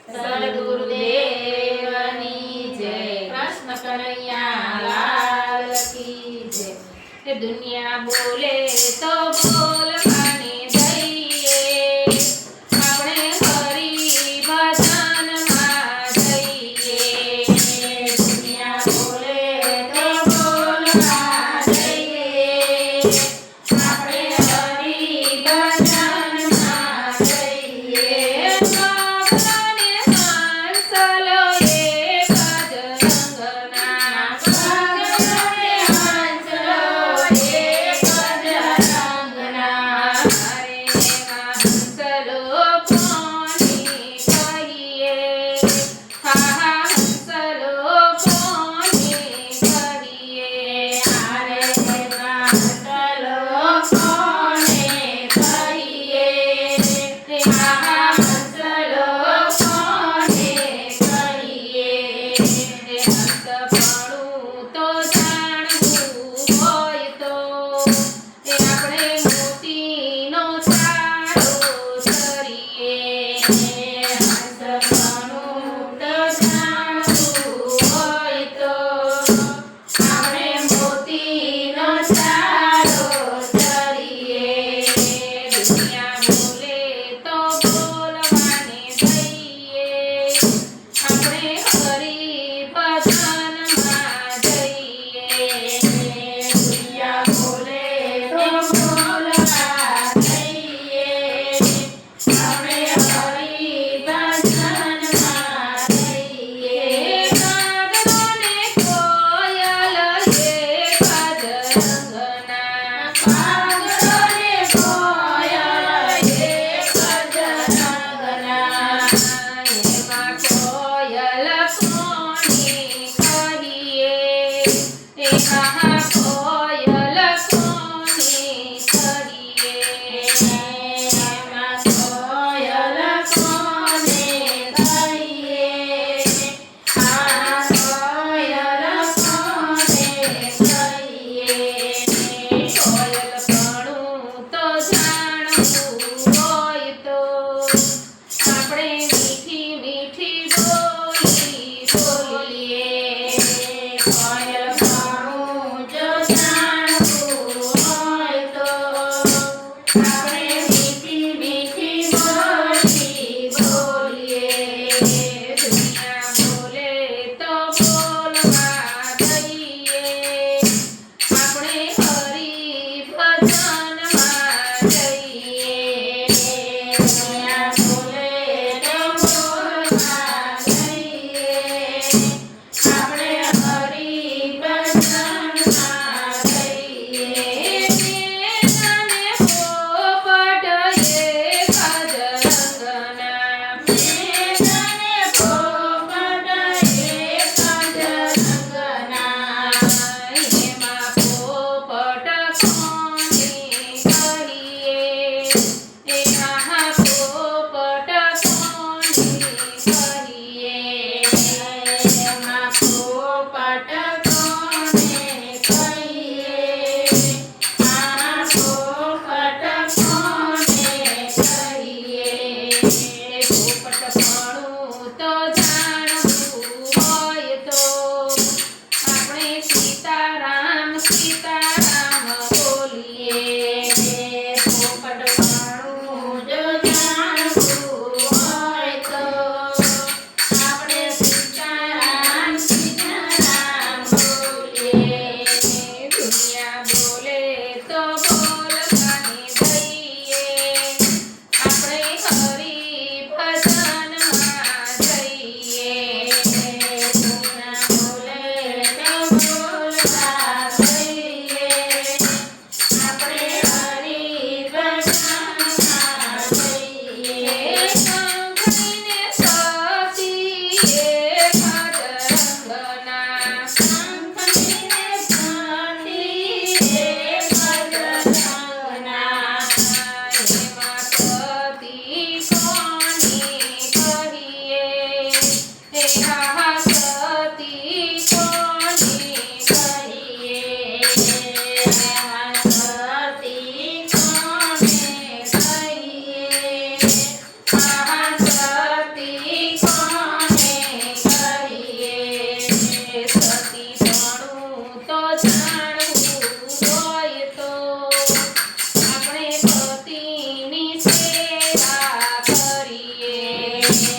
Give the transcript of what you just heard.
સદગુરુદેવની જય, કૃષ્ણ કનૈયા લાલ કી જય। એ દુનિયા બોલે તો બોલવાની દઈએ, આપણે હરિ ભજનમાં જઈએ। દુનિયા બોલે તો બોલવા દઈએ, આપણે હરિ ભજનમાં જઈએ। ભગવાને હંસલો એક જ રંગના, ભગવાને હંસલો એક જ રંગના। અરે એમાં હંસલો કોની કહીએ, હા હા હંસલો કોની કહીએ। અરે એમાં હંસલો કોને કહીએ, હા હા હંસલો કોને કહીએ। હંસપણું તો જાણવું હોય તો એ આપણે મોતીનો ચારો ચરીએ। હંસપણું તો જાણવું હોય તો આપણે મોતીનો ચારો ચરીએ। દુનિયા બોલે તો બોલવાને દઈએ, આપણે હરિ ભજનમાં જઈએ। દુનિયા બોલે તો બોલવા દઈએ, આપણે હરિ રે